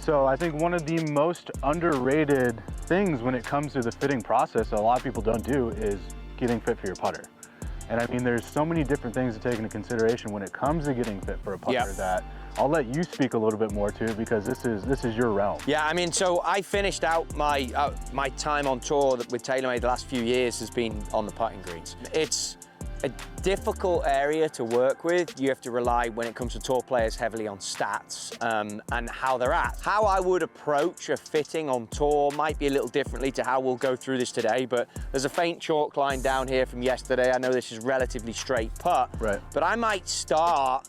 So I think one of the most underrated things when it comes to the fitting process that a lot of people don't do is getting fit for your putter. And I mean, there's so many different things to take into consideration when it comes to getting fit for a putter that I'll let you speak a little bit more to, because this is your realm. Yeah, I mean, so I finished out my time on tour with TaylorMade the last few years has been on the putting greens. It's a difficult area to work with. You have to rely, when it comes to tour players, heavily on stats and how they're at. How I would approach a fitting on tour might be a little differently to how we'll go through this today, but there's a faint chalk line down here from yesterday. I know this is relatively straight putt, but I might start,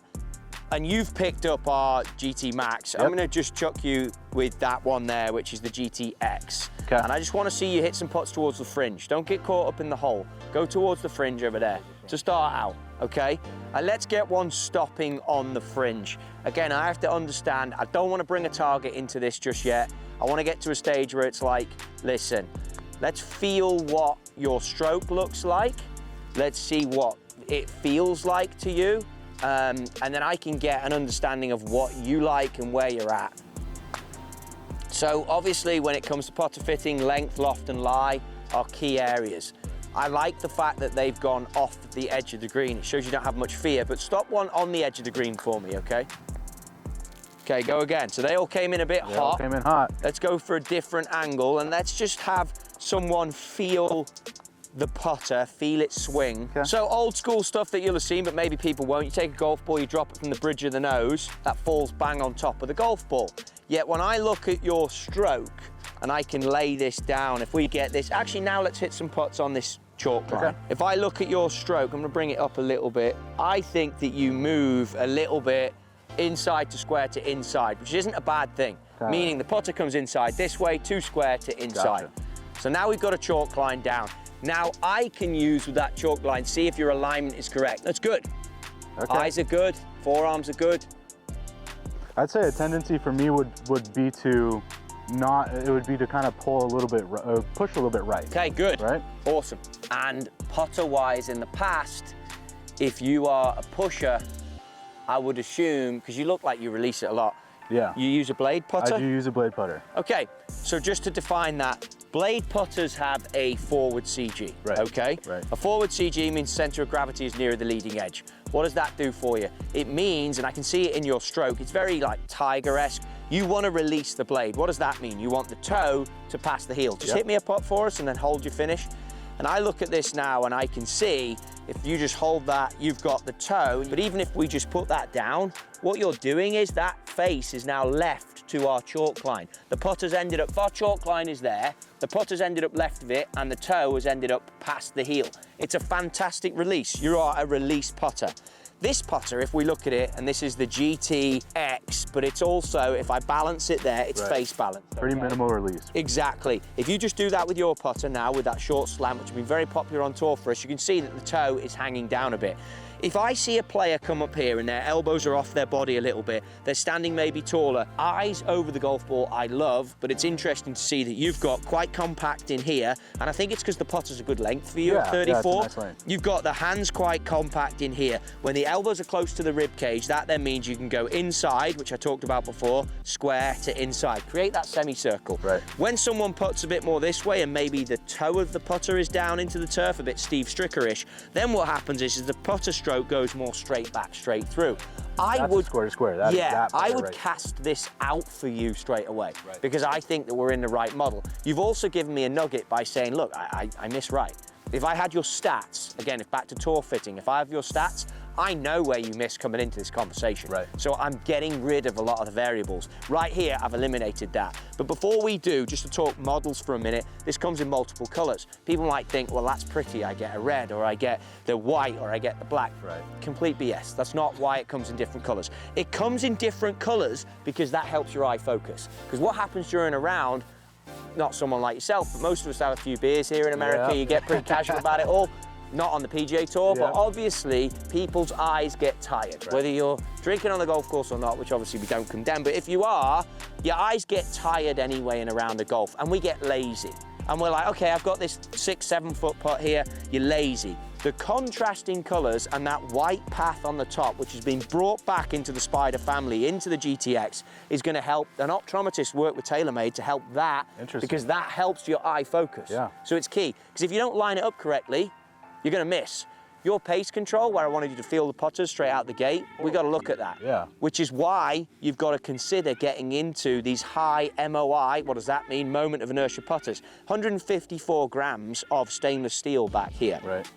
and you've picked up our GT Max. I'm gonna just chuck you with that one there, which is the GTX. And I just wanna see you hit some putts towards the fringe. Don't get caught up in the hole. Go towards the fringe over there to start out, okay? And let's get one stopping on the fringe. Again, I have to understand, I don't wanna bring a target into this just yet. I wanna get to a stage where it's like, listen, let's feel what your stroke looks like. Let's see what it feels like to you. And then I can get an understanding of what you like and where you're at. So obviously when it comes to putter fitting, length, loft and lie are key areas. I like the fact that they've gone off the edge of the green. It shows you don't have much fear, but stop one on the edge of the green for me, okay? Okay, go again. So they all came in a bit hot. All came in hot. Let's go for a different angle and let's just have someone feel the putter, feel it swing. So old school stuff that you'll have seen, but maybe people won't. You take a golf ball, you drop it from the bridge of the nose, that falls bang on top of the golf ball. Yet when I look at your stroke, and I can lay this down, if we get this, actually now let's hit some putts on this chalk line. If I look at your stroke, I'm gonna bring it up a little bit. I think that you move a little bit inside to square to inside, which isn't a bad thing. Meaning the putter comes inside this way, to square to inside. So now we've got a chalk line down. Now I can use with that chalk line, see if your alignment is correct. That's good. Eyes are good, forearms are good. I'd say a tendency for me would be to kind of pull a little bit, push a little bit right. Okay, good. Right? Awesome. And putter-wise in the past, if you are a pusher, I would assume, because you look like you release it a lot. Yeah. You use a blade putter? I do use a blade putter. Okay, so just to define that, blade putters have a forward CG, okay? A forward CG means center of gravity is nearer the leading edge. What does that do for you? It means, and I can see it in your stroke, it's very like Tiger-esque. You want to release the blade. What does that mean? You want the toe to pass the heel. Just hit me a putt for us and then hold your finish. And I look at this now and I can see, if you just hold that, you've got the toe. But even if we just put that down, what you're doing is that face is now left to our chalk line. The putter's ended up, if our chalk line is there, the putter's ended up left of it and the toe has ended up past the heel. It's a fantastic release. You are a release putter. This putter, if we look at it, and this is the GTX, but it's also, if I balance it there, it's face balance. Pretty minimal release. Exactly. If you just do that with your putter now, with that short slant, which has been very popular on tour for us, you can see that the toe is hanging down a bit. If I see a player come up here and their elbows are off their body a little bit, they're standing maybe taller, eyes over the golf ball I love, but it's interesting to see that you've got quite compact in here, and I think it's because the putter's a good length for you at 34. Nice length. You've got the hands quite compact in here. When the elbows are close to the rib cage, that then means you can go inside, which I talked about before, square to inside. Create that semicircle. When someone puts a bit more this way and maybe the toe of the putter is down into the turf, a bit Steve Stricker-ish, then what happens is the putter stroke goes more straight back, straight through. I would square to square. I would cast this out for you straight away because I think that we're in the right model. You've also given me a nugget by saying, look, I miss right. If I had your stats, again, if back to tour fitting, if I have your stats, I know where you missed coming into this conversation. So I'm getting rid of a lot of the variables. Right here, I've eliminated that. But before we do, just to talk models for a minute, this comes in multiple colors. People might think, well, that's pretty. I get a red, or I get the white, or I get the black. Complete BS. That's not why it comes in different colors. It comes in different colors because that helps your eye focus. Because what happens during a round, not someone like yourself, but most of us have a few beers here in America. You get pretty casual about it all. Not on the PGA Tour, but obviously people's eyes get tired, whether you're drinking on the golf course or not, which obviously we don't condemn, but if you are, your eyes get tired anyway and around the golf, and we get lazy. and we're like, okay, I've got this 6-7 foot putt here, you're lazy. The contrasting colors and that white path on the top, which has been brought back into the Spider family, into the GTX, is gonna help an optometrist work with TaylorMade to help that, because that helps your eye focus. Yeah. So it's key, because if you don't line it up correctly, you're gonna miss. Your pace control, where I wanted you to feel the putters straight out the gate, we got to look at that. Yeah. Which is why you've got to consider getting into these high MOI, what does that mean? Moment of inertia putters. 154 grams of stainless steel back here. Right.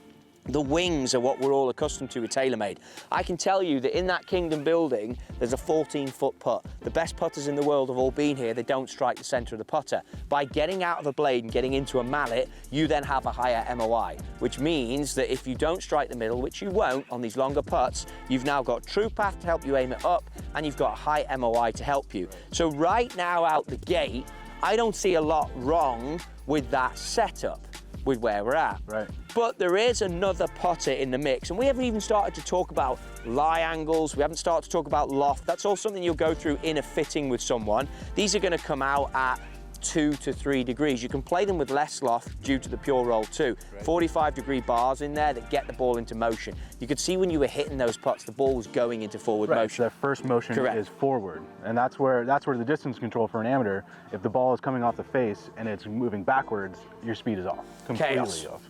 The wings are what we're all accustomed to with TaylorMade. I can tell you that in that Kingdom building, there's a 14-foot putt. The best putters in the world have all been here. They don't strike the center of the putter. By getting out of a blade and getting into a mallet, you then have a higher MOI, which means that if you don't strike the middle, which you won't on these longer putts, you've now got true path to help you aim it up, and you've got a high MOI to help you. So right now out the gate, I don't see a lot wrong with that setup, with where we're at. Right. But there is another putter in the mix, and we haven't even started to talk about lie angles, we haven't started to talk about loft. That's all something you'll go through in a fitting with someone. These are gonna come out at 2 to 3 degrees. You can play them with less loft due to the pure roll too. Right. 45-degree bars in there that get the ball into motion. You could see when you were hitting those putts, the ball was going into forward motion. So that first motion is forward, and that's where the distance control for an amateur. If the ball is coming off the face and it's moving backwards, your speed is off, completely off.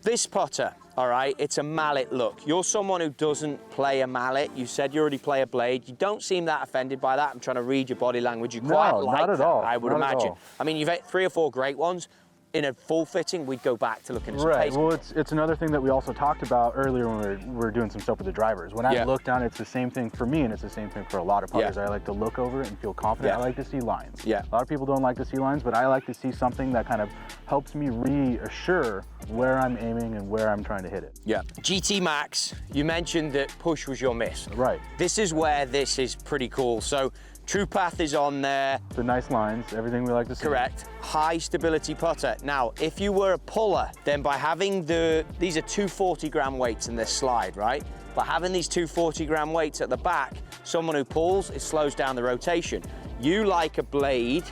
This putter, all right, it's a mallet look. You're someone who doesn't play a mallet. You said you already play a blade. You don't seem that offended by that. I'm trying to read your body language. You quite like not at that, all. I would imagine. I mean, you've had 3 or 4 great ones. In a full fitting, we'd go back to looking at some pace. Well, it's another thing that we also talked about earlier when we were doing some stuff with the drivers. When I look down, it's the same thing for me, and it's the same thing for a lot of putters. I like to look over it and feel confident. I like to see lines. A lot of people don't like to see lines, but I like to see something that kind of helps me reassure where I'm aiming and where I'm trying to hit it. GT Max, you mentioned that push was your miss. Right. This is where this is pretty cool. So true path is on there. The nice lines, everything we like to see. Correct. High stability putter. Now, if you were a puller, then by having these are 240-gram weights in this slide, right? By having these 240-gram weights at the back, someone who pulls, it slows down the rotation. You like a blade,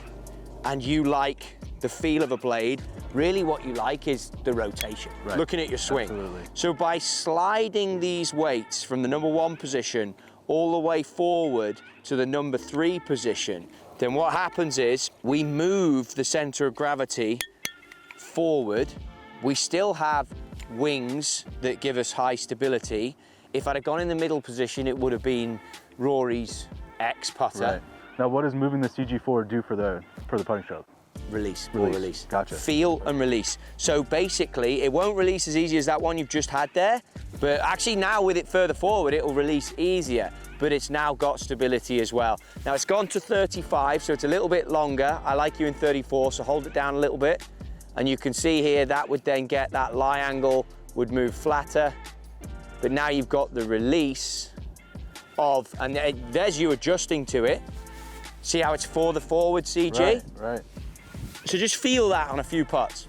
and you like the feel of a blade. Really what you like is the rotation, looking at your swing. Absolutely. So by sliding these weights from the number 1 position all the way forward to the number 3 position, then what happens is we move the center of gravity forward. We still have wings that give us high stability. If I'd have gone in the middle position, it would have been Rory's X putter. Right. Now, what does moving the CG forward do for the putting stroke? Release. Gotcha. Feel and release. So basically, it won't release as easy as that one you've just had there, but actually now with it further forward, it will release easier, but it's now got stability as well. Now it's gone to 35, so it's a little bit longer. I like you in 34, so hold it down a little bit. And you can see here, that would then get that lie angle, would move flatter, but now you've got the release of, and there's you adjusting to it. See how it's for the forward, CG? Right. So just feel that on a few putts.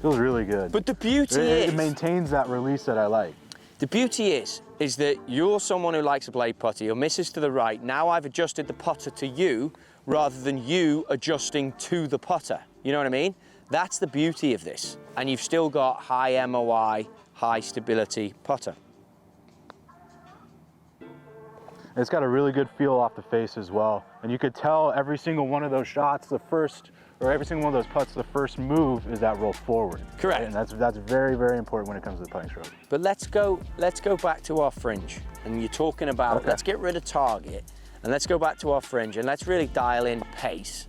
Feels really good. But the beauty is... It maintains that release that I like. The beauty is that you're someone who likes a blade putter, your misses to the right. Now I've adjusted the putter to you rather than you adjusting to the putter. You know what I mean? That's the beauty of this. And you've still got high MOI, high stability putter. It's got a really good feel off the face as well. And you could tell every single one of those shots, every single one of those putts, the first move is that roll forward. Correct. Right? And that's very, very important when it comes to the putting stroke. But let's go back to our fringe. And you're talking about, let's get rid of target, and let's go back to our fringe, and let's really dial in pace.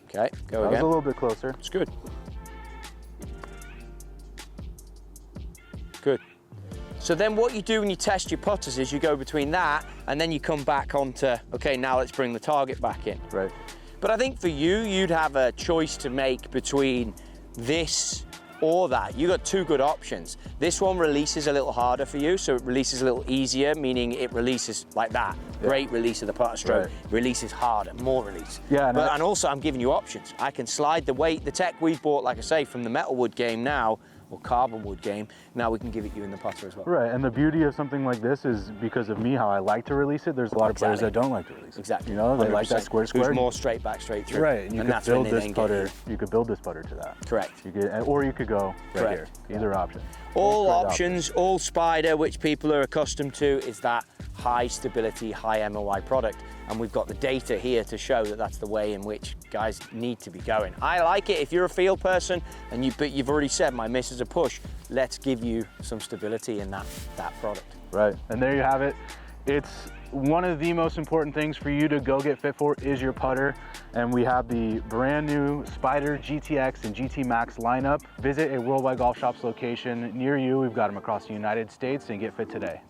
Okay, go again. That was a little bit closer. It's good. Good. So then what you do when you test your putters is you go between that and then you come back onto, okay, now let's bring the target back in. Right. But I think for you, you'd have a choice to make between this or that. You got 2 good options. This one releases a little harder for you, so it releases a little easier, meaning it releases like that. Great release of the putter stroke. Releases harder, more release. Yeah. And also I'm giving you options. I can slide the weight, the tech we bought, like I say, from the metalwood game now, or carbon wood game, now we can give it you in the putter as well. Right, and the beauty of something like this is because of me, how I like to release it, there's a lot of players that don't like to release it. Exactly. You know, they like that square. Who's more straight back, straight through. Right, and you could that's when build they this then putter. You could build this putter to that. Correct. You could, or you could go right Correct. here. Either option. All options, all Spider, which people are accustomed to, is that high stability, high MOI product. And we've got the data here to show that that's the way in which guys need to be going. I like it. If you're a field person, but you've already said my miss is a push, let's give you some stability in that product. Right, and there you have it. It's one of the most important things for you to go get fit for is your putter. And we have the brand new Spider GTX and GT Max lineup. Visit a Worldwide Golf Shops location near you. We've got them across the United States, and get fit today.